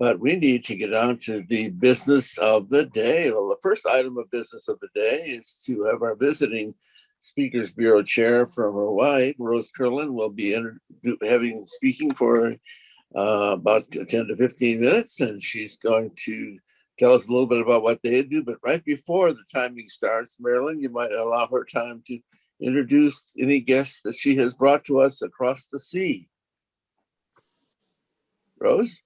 But we need to get on to the business of the day. Well, the first item of business of the day is to have our visiting Speakers Bureau Chair from Hawaii, Rose Kirkland, will be speaking for about 10 to 15 minutes, and she's going to tell us a little bit about what they do. But right before the timing starts, Marilyn, you might allow her time to introduce any guests that she has brought to us across the sea. Rose?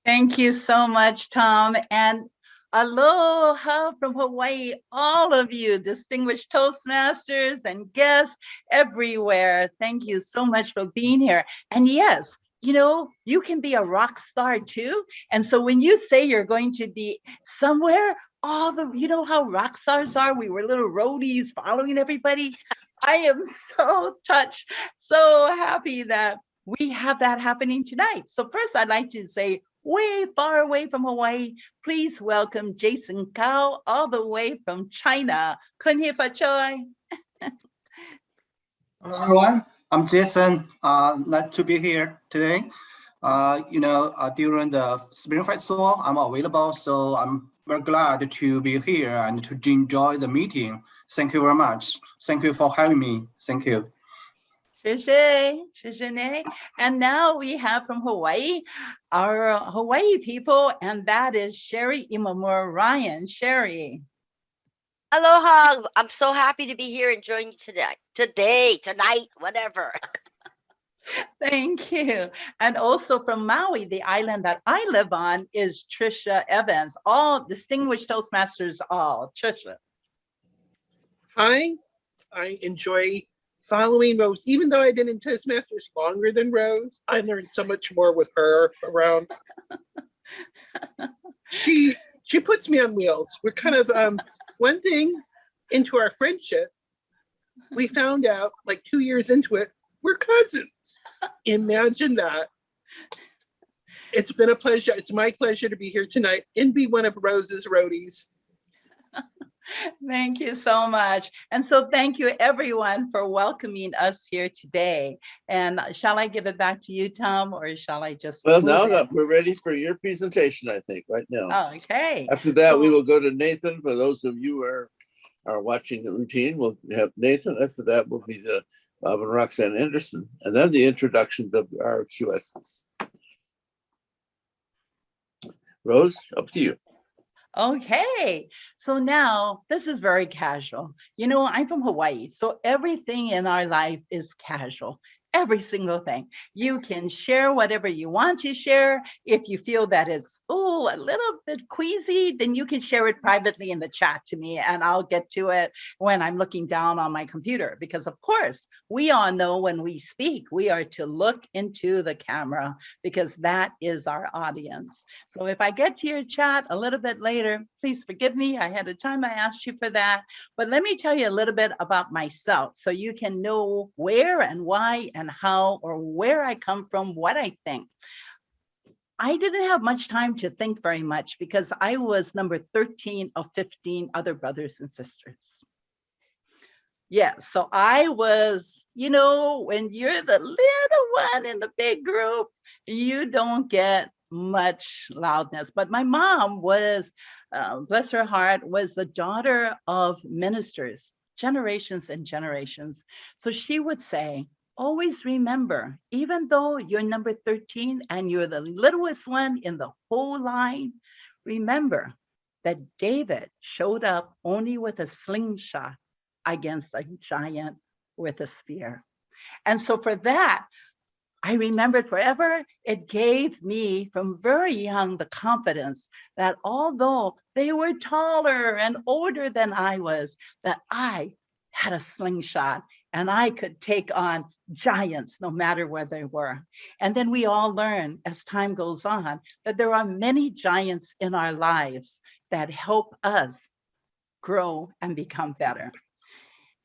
Thank you so much, Tom. And aloha from Hawaii, all of you, distinguished Toastmasters and guests everywhere. Thank you so much for being here. And yes, you know, you can be a rock star too. And so when you say you're going to be somewhere, you know how rock stars are? We were little roadies following everybody. I am so touched, so happy that we have that happening tonight. So first, I'd like to say, way far away from Hawaii, please welcome Jason Cowell, all the way from China. Konnichiwa Choi. Hello, everyone. I'm Jason. Nice to be here today. During the Spring Festival, I'm available, so I'm very glad to be here and to enjoy the meeting. Thank you very much. Thank you for having me. Thank you. And now we have from Hawaii, our Hawaii people, and that is Sherry Imamura Ryan. Sherry. Aloha. I'm so happy to be here and join you tonight, whatever. Thank you. And also from Maui, the island that I live on, is Trisha Evans. All distinguished Toastmasters, all. Trisha. Hi, I enjoy following Rose. Even though I've been in Toastmasters longer than Rose, I learned so much more with her around. She puts me on wheels. We're kind of, one thing into our friendship, we found out like 2 years into it, we're cousins. Imagine that. It's been a pleasure. It's my pleasure to be here tonight and be one of Rose's roadies. Thank you so much. And so thank you everyone for welcoming us here today. And shall I give it back to you, Tom, or shall I just— Well, now that we're ready for your presentation, I think, right now. Okay. After that, we will go to Nathan. For those of you who are watching the routine, we'll have Nathan. After that will be the Bob and Roxanne Anderson, and then the introductions of our QSs. Rose, up to you. Okay, so now this is very casual. You know, I'm from Hawaii, so everything in our life is casual. Every single thing. You can share whatever you want to share. If you feel that it's, a little bit queasy, then you can share it privately in the chat to me, and I'll get to it when I'm looking down on my computer. Because of course, we all know when we speak, we are to look into the camera because that is our audience. So if I get to your chat a little bit later, please forgive me. Ahead of time, I asked you for that. But let me tell you a little bit about myself so you can know where and why and how, or where I come from, what I think. I didn't have much time to think very much because I was number 13 of 15 other brothers and sisters. Yeah, so I was, you know, when you're the little one in the big group, you don't get much loudness. But my mom was, bless her heart, was the daughter of ministers, generations and generations. So she would say, always remember, even though you're number 13 and you're the littlest one in the whole line, remember that David showed up only with a slingshot against a giant with a spear. And so for that, I remembered forever. It gave me from very young the confidence that although they were taller and older than I was, that I had a slingshot and I could take on giants no matter where they were. And then we all learn as time goes on that there are many giants in our lives that help us grow and become better.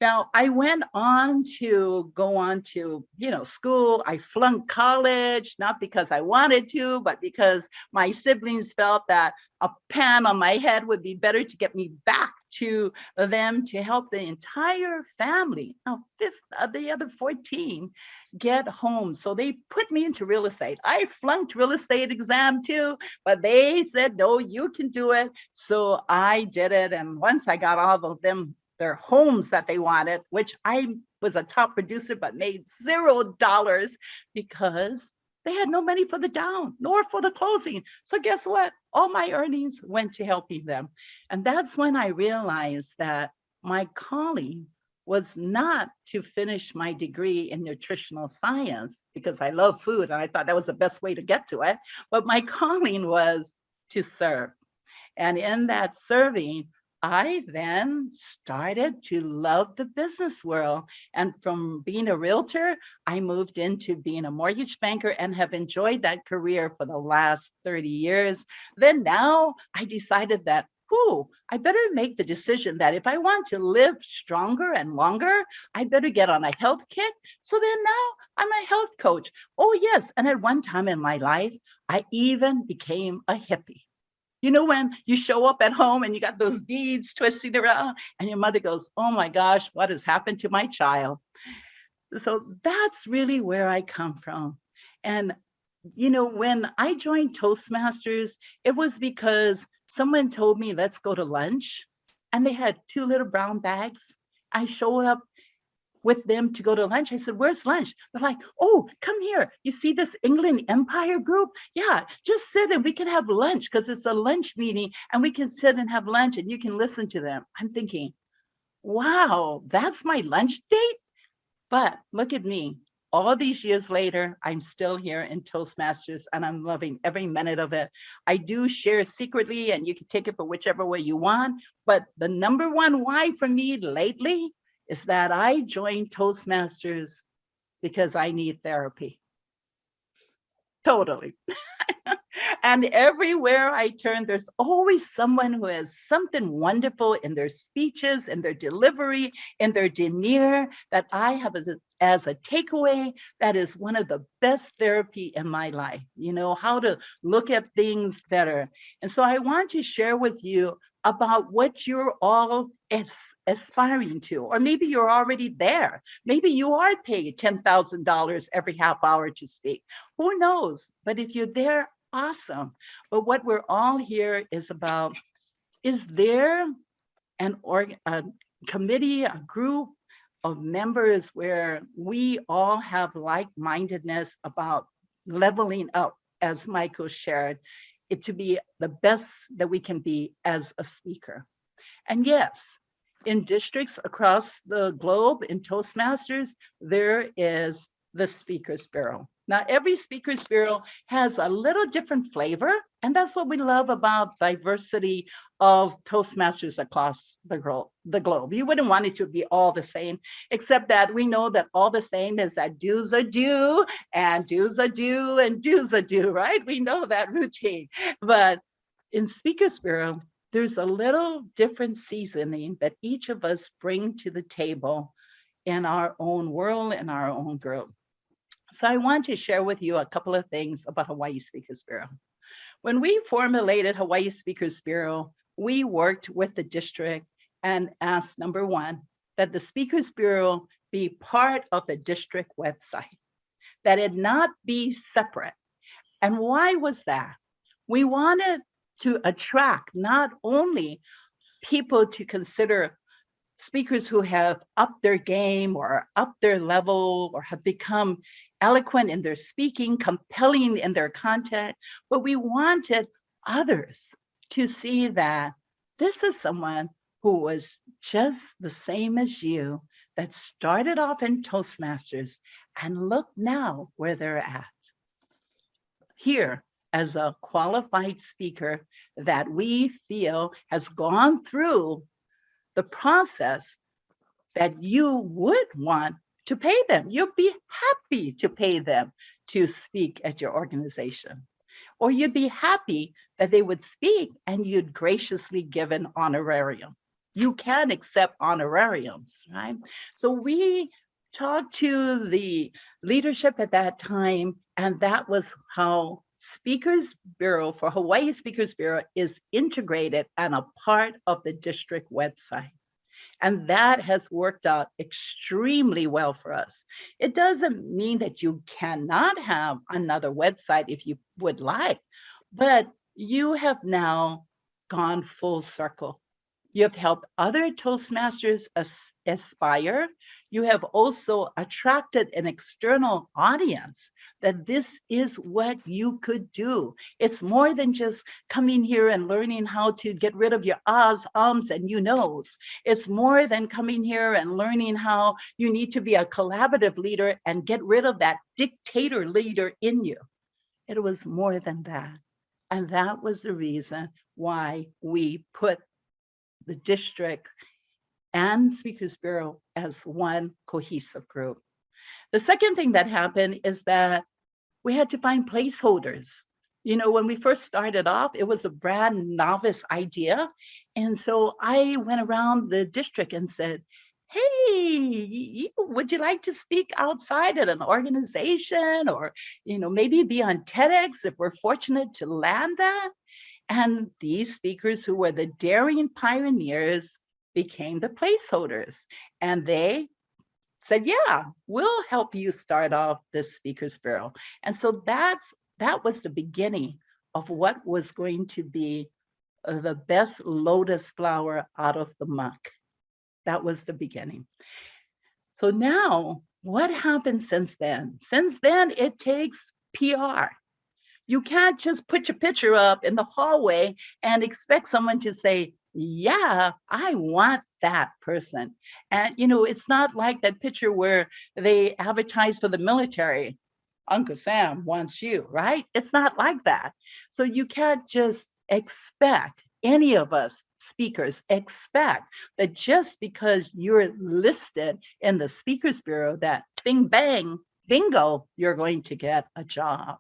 Now, I went on to go on to, school. I flunked college, not because I wanted to, but because my siblings felt that a pan on my head would be better to get me back to them to help the entire family. Now, the other 14 get home. So they put me into real estate. I flunked real estate exam too, but they said, no, you can do it. So I did it. And once I got all of them, their homes that they wanted, which I was a top producer, but made $0 because they had no money for the down nor for the closing. So guess what? All my earnings went to helping them. And that's when I realized that my calling was not to finish my degree in nutritional science because I love food and I thought that was the best way to get to it. But my calling was to serve. And in that serving, I then started to love the business world. And from being a realtor, I moved into being a mortgage banker and have enjoyed that career for the last 30 years. Then now I decided that, I better make the decision that if I want to live stronger and longer, I better get on a health kick. So then now I'm a health coach. Oh, yes. And at one time in my life, I even became a hippie. You know, when you show up at home and you got those beads twisting around and your mother goes, oh my gosh, what has happened to my child? So that's really where I come from. And, when I joined Toastmasters, it was because someone told me, let's go to lunch. And they had 2 little brown bags. I showed up with them to go to lunch. I said, where's lunch? They're like, oh, come here. You see this England Empire group? Yeah, just sit and we can have lunch because it's a lunch meeting and we can sit and have lunch and you can listen to them. I'm thinking, wow, that's my lunch date? But look at me. All these years later, I'm still here in Toastmasters and I'm loving every minute of it. I do share secretly and you can take it for whichever way you want. But the number one why for me lately is that I joined Toastmasters because I need therapy. Totally. And everywhere I turn, there's always someone who has something wonderful in their speeches, in their delivery, in their demeanor that I have as a takeaway. That is one of the best therapy in my life, how to look at things better. And so I want to share with you about what you're all aspiring to, or maybe you're already there. Maybe you are paid $10,000 every half hour to speak. Who knows? But if you're there, awesome. But what we're all here is about, is there a committee, a group of members where we all have like-mindedness about leveling up, as Michael shared, it to be the best that we can be as a speaker. And yes, in districts across the globe in Toastmasters, there is the Speakers Bureau. Now, every Speakers Bureau has a little different flavor, and that's what we love about diversity of Toastmasters across the globe. You wouldn't want it to be all the same, except that we know that all the same is that do's a do, and do's a do, and do's a do, right? We know that routine. But in Speakers Bureau, there's a little different seasoning that each of us bring to the table in our own world, in our own group. So I want to share with you a couple of things about Hawaii Speakers Bureau. When we formulated Hawaii Speakers Bureau, we worked with the district and asked, number one, that the Speakers Bureau be part of the district website, that it not be separate. And why was that? We wanted to attract not only people to consider speakers who have upped their game or upped their level or have become eloquent in their speaking, compelling in their content, but we wanted others to see that this is someone who was just the same as you, that started off in Toastmasters and look now where they're at. Here, as a qualified speaker that we feel has gone through the process that you would want to pay them. You'd be happy to pay them to speak at your organization. Or you'd be happy that they would speak and you'd graciously give an honorarium. You can accept honorariums, right? So we talked to the leadership at that time, and that was how Speakers Bureau for Hawaii Speakers Bureau is integrated and a part of the district website. And that has worked out extremely well for us. It doesn't mean that you cannot have another website if you would like, but you have now gone full circle. You have helped other Toastmasters aspire. You have also attracted an external audience that this is what you could do. It's more than just coming here and learning how to get rid of your ahs, ums, and you knows. It's more than coming here and learning how you need to be a collaborative leader and get rid of that dictator leader in you. It was more than that. And that was the reason why we put the district and Speakers Bureau as one cohesive group. The second thing that happened is that we had to find placeholders. You know, when we first started off, it was a brand novice idea. And so I went around the district and said, hey, would you like to speak outside at an organization, or, you know, maybe be on Tedx if we're fortunate to land that? And these speakers who were the daring pioneers became the placeholders. And they said, yeah, we'll help you start off this Speakers Bureau. And so that was the beginning of what was going to be the best lotus flower out of the muck. That was the beginning. So now, what happened since then? Since then, it takes PR. You can't just put your picture up in the hallway and expect someone to say, yeah, I want that person. And, you know, it's not like that picture where they advertise for the military. Uncle Sam wants you, right? It's not like that. So you can't just expect, any of us speakers expect that just because you're listed in the Speakers Bureau that bing, bang, bingo, you're going to get a job,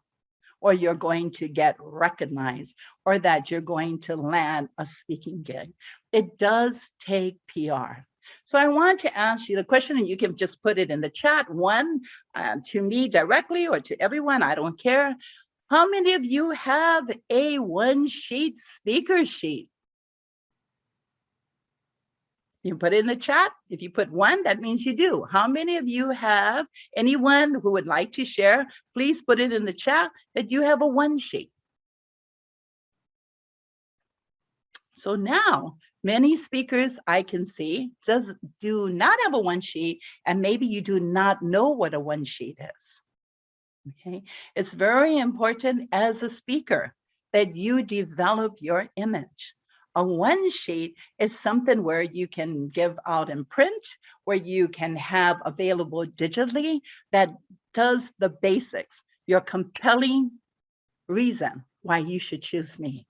or you're going to get recognized, or that you're going to land a speaking gig. It does take PR. So I want to ask you the question, and you can just put it in the chat, one to me directly or to everyone, I don't care. How many of you have a one-sheet speaker sheet? You put it in the chat. If you put one, that means you do. How many of you have, anyone who would like to share, please put it in the chat that you have a one sheet. So now, many speakers I can see do not have a one sheet, and maybe you do not know what a one sheet is. Okay, it's very important as a speaker that you develop your image. A one sheet is something where you can give out in print, where you can have available digitally, that does the basics, your compelling reason why you should choose me.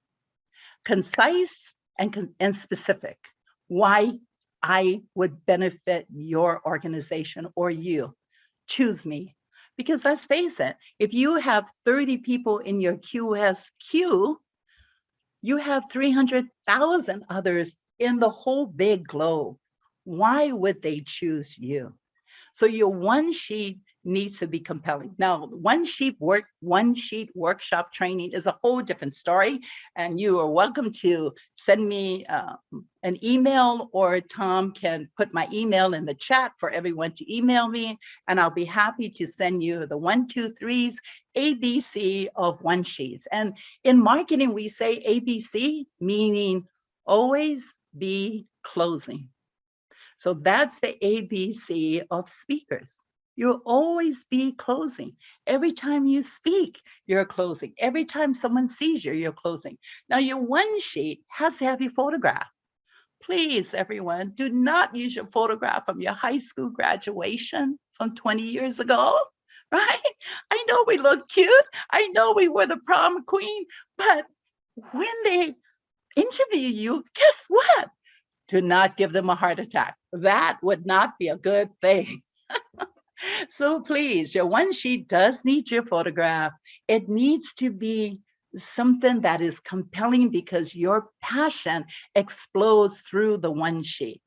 Concise and specific, why I would benefit your organization or you. Choose me. Because let's face it, if you have 30 people in your QS queue, you have 300,000 others in the whole big globe. Why would they choose you? So your one sheet needs to be compelling. Now, one sheet workshop training is a whole different story, and you are welcome to send me an email, or Tom can put my email in the chat for everyone to email me, and I'll be happy to send you the 1, 2, 3s ABC of one sheets. And in marketing, we say ABC, meaning always be closing. So that's the ABC of speakers. You'll always be closing. Every time you speak, you're closing. Every time someone sees you, you're closing. Now, your one sheet has to have your photograph. Please, everyone, do not use your photograph from your high school graduation from 20 years ago, right? I know we look cute. I know we were the prom queen, but when they interview you, guess what? Do not give them a heart attack. That would not be a good thing. So please, your one sheet does need your photograph. It needs to be something that is compelling because your passion explodes through the one sheet.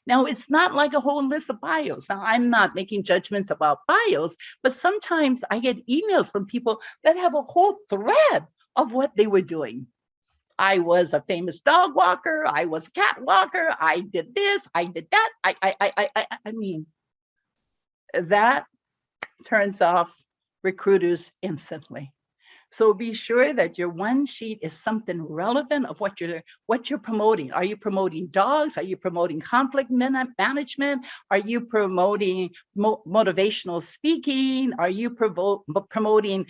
Now, it's not like a whole list of bios. Now, I'm not making judgments about bios, but sometimes I get emails from people that have a whole thread of what they were doing. I was a famous dog walker. I was a cat walker. I did this. I did that. I mean, that turns off recruiters instantly. So be sure that your one sheet is something relevant of what you're promoting. Are you promoting dogs? Are you promoting conflict management? Are you promoting motivational speaking? Are you promoting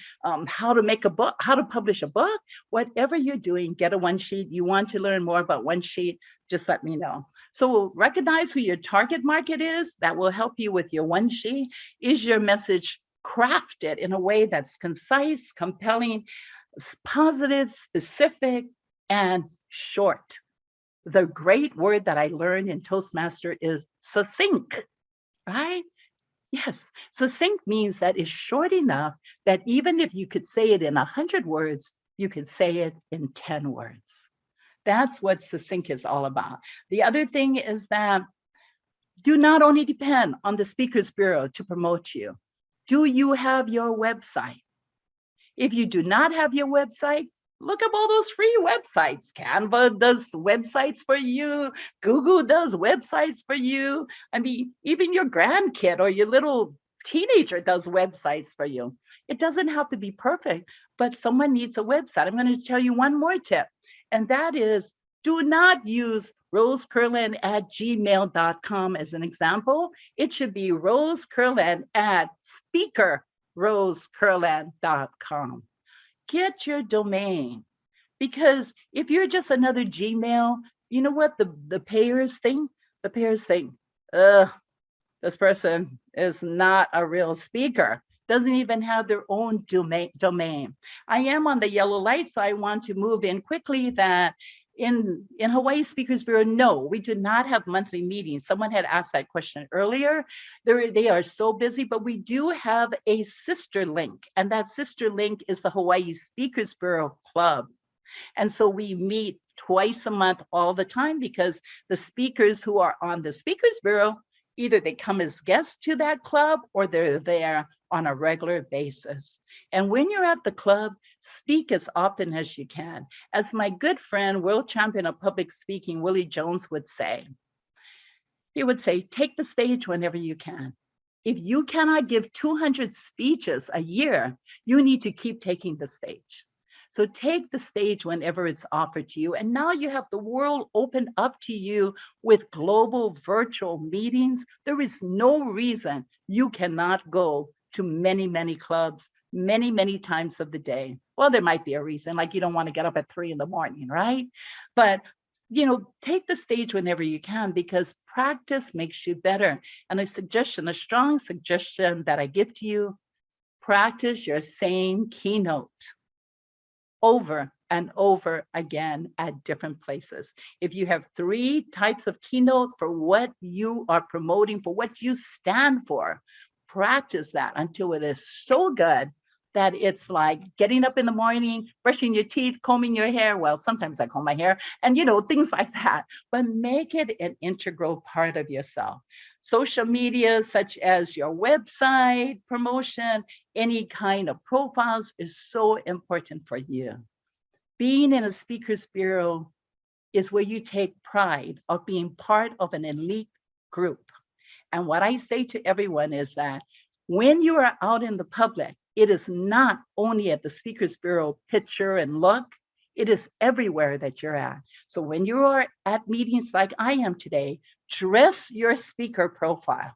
how to make a book, how to publish a book? Whatever you're doing, get a one sheet. You want to learn more about one sheet, just let me know. So recognize who your target market is. That will help you with your one sheet. Is your message crafted in a way that's concise, compelling, positive, specific, and short? The great word that I learned in Toastmaster is succinct, right? Yes, succinct means that it's short enough that even if you could say it in 100 words, you could say it in 10 words. That's what succinct is all about. The other thing is that do not only depend on the Speakers Bureau to promote you. Do you have your website? If you do not have your website, look up all those free websites. Canva does websites for you. Google does websites for you. I mean, even your grandkid or your little teenager does websites for you. It doesn't have to be perfect, but someone needs a website. I'm going to tell you one more tip, and that is do not use rosecurland@gmail.com as an example. It should be rosecurland@speakerrosecurland.com. Get your domain, because if you're just another Gmail, you know what the payers think? The payers think, this person is not a real speaker. Doesn't even have their own domain. I am on the yellow light, so I want to move in quickly that in Hawaii Speakers Bureau, no, we do not have monthly meetings. Someone had asked that question earlier. They are so busy, but we do have a sister link, and that sister link is the Hawaii Speakers Bureau Club. And so we meet twice a month all the time, because the speakers who are on the Speakers Bureau, either they come as guests to that club or they're there on a regular basis. And when you're at the club, speak as often as you can. As my good friend, world champion of public speaking, Willie Jones would say, he would say, take the stage whenever you can. If you cannot give 200 speeches a year, you need to keep taking the stage. So take the stage whenever it's offered to you. And now you have the world open up to you with global virtual meetings. There is no reason you cannot go to many, many clubs, many, many times of the day. Well, there might be a reason, like you don't want to get up at 3 a.m, right? But take the stage whenever you can, because practice makes you better. And a strong suggestion that I give to you, practice your same keynote over and over again at different places. If you have 3 types of keynote for what you are promoting, for what you stand for, practice that until it is so good that it's like getting up in the morning, brushing your teeth, combing your hair. Well, sometimes I comb my hair and, things like that, but make it an integral part of yourself. Social media, such as your website promotion, any kind of profiles is so important for you. Being in a Speakers Bureau is where you take pride of being part of an elite group. And what I say to everyone is that when you are out in the public, it is not only at the Speakers Bureau picture and look, it is everywhere that you're at. So when you are at meetings like I am today, dress your speaker profile.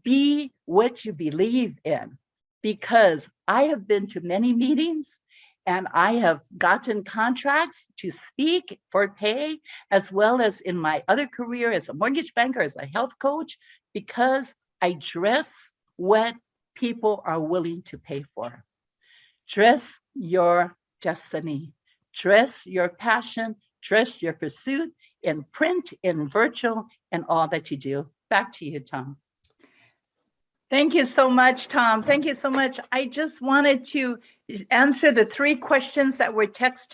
Be what you believe in, because I have been to many meetings and I have gotten contracts to speak for pay, as well as in my other career as a mortgage banker, as a health coach, because I dress what people are willing to pay for. Dress your destiny, dress your passion, dress your pursuit in print, in virtual, and all that you do. Back to you, Tom. Thank you so much, Tom. Thank you so much. I just wanted to answer the 3 questions that were chatted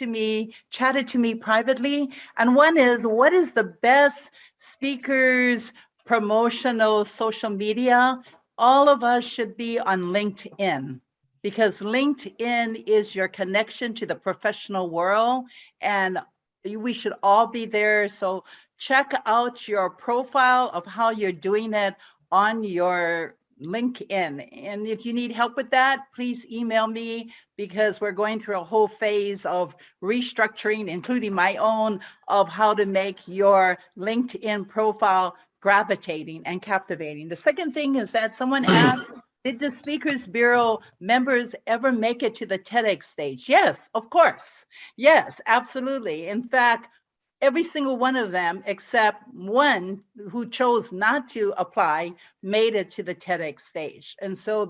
to me privately. And one is, what is the best speakers promotional social media? All of us should be on LinkedIn, because LinkedIn is your connection to the professional world, and we should all be there. So check out your profile of how you're doing it on your LinkedIn. And if you need help with that, please email me, because we're going through a whole phase of restructuring, including my own, of how to make your LinkedIn profile gravitating and captivating. The second thing is that someone asked, did the Speakers Bureau members ever make it to the TEDx stage? Yes, of course. Yes, absolutely. In fact, every single one of them, except one who chose not to apply, made it to the TEDx stage. And so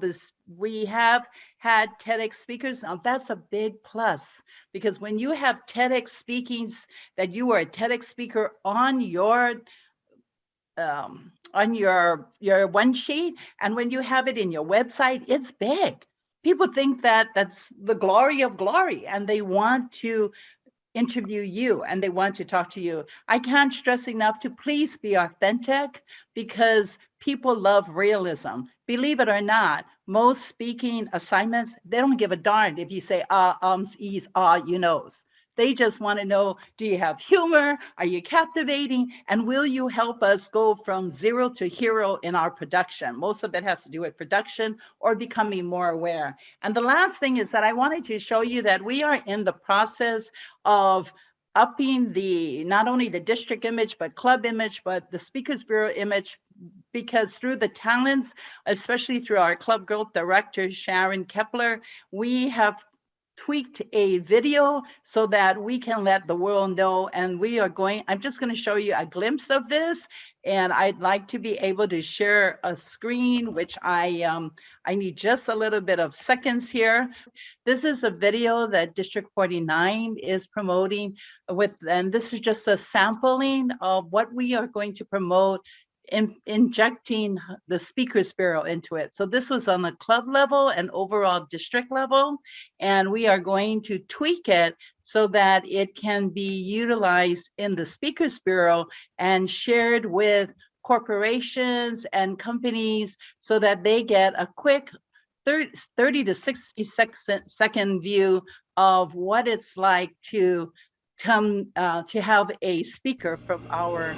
we have had TEDx speakers. Now that's a big plus, because when you have TEDx speakings, that you are a TEDx speaker on your one sheet, and when you have it in your website, it's big. People think that that's the glory of glory, and they want to interview you and they want to talk to you. I can't stress enough to please be authentic, because people love realism. Believe it or not, most speaking assignments, they don't give a darn if you say ums, e's, you knows. They just want to know, do you have humor? Are you captivating? And will you help us go from 0 to hero in our production? Most of it has to do with production or becoming more aware. And the last thing is that I wanted to show you that we are in the process of upping not only the district image, but club image, but the Speakers Bureau image, because through the talents, especially through our club growth director, Sharon Kepler, we have tweaked a video so that we can let the world know. And I'm just going to show you a glimpse of this, and I'd like to be able to share a screen, which I need just a little bit of seconds here. This is a video that District 49 is promoting and this is just a sampling of what we are going to promote, injecting the Speakers Bureau into it. So this was on the club level and overall district level, and we are going to tweak it so that it can be utilized in the Speakers Bureau and shared with corporations and companies so that they get a quick 30 to 60 second view of what it's like to come to have a speaker from our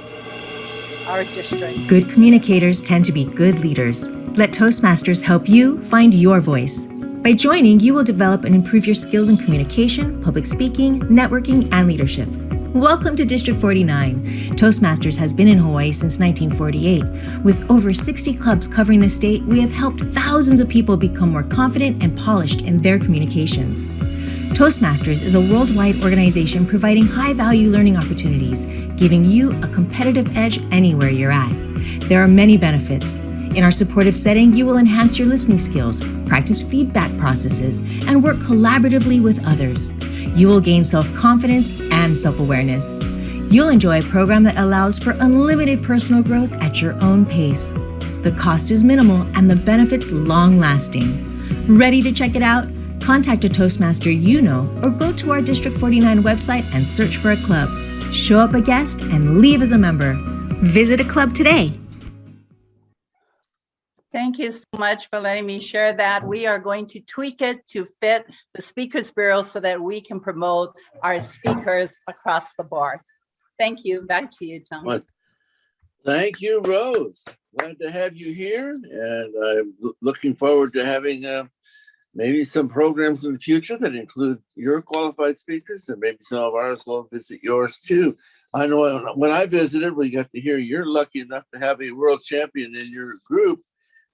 district. Good communicators tend to be good leaders. Let Toastmasters help you find your voice. By joining, you will develop and improve your skills in communication, public speaking, networking, and leadership. Welcome to District 49. Toastmasters has been in Hawaii since 1948. With over 60 clubs covering the state, we have helped thousands of people become more confident and polished in their communications. Toastmasters is a worldwide organization providing high-value learning opportunities, giving you a competitive edge anywhere you're at. There are many benefits. In our supportive setting, you will enhance your listening skills, practice feedback processes, and work collaboratively with others. You will gain self-confidence and self-awareness. You'll enjoy a program that allows for unlimited personal growth at your own pace. The cost is minimal and the benefits long-lasting. Ready to check it out? Contact a Toastmaster you know, or go to our District 49 website and search for a club. Show up a guest and leave as a member. Visit a club today. Thank you so much for letting me share that. We are going to tweak it to fit the Speakers Bureau so that we can promote our speakers across the board. Thank you. Back to you, Tom. Well, thank you, Rose. Glad to have you here, and I'm looking forward to having maybe some programs in the future that include your qualified speakers, and maybe some of ours will visit yours too. I know when I visited, we got to hear you're lucky enough to have a world champion in your group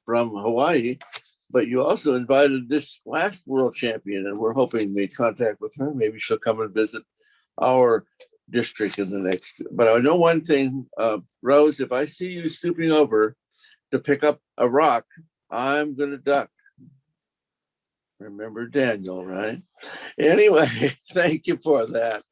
from Hawaii, but you also invited this last world champion, and we're hoping to make contact with her. Maybe she'll come and visit our district in the next. But I know one thing, Rose, if I see you stooping over to pick up a rock, I'm going to duck. Remember Daniel, right? Anyway, thank you for that.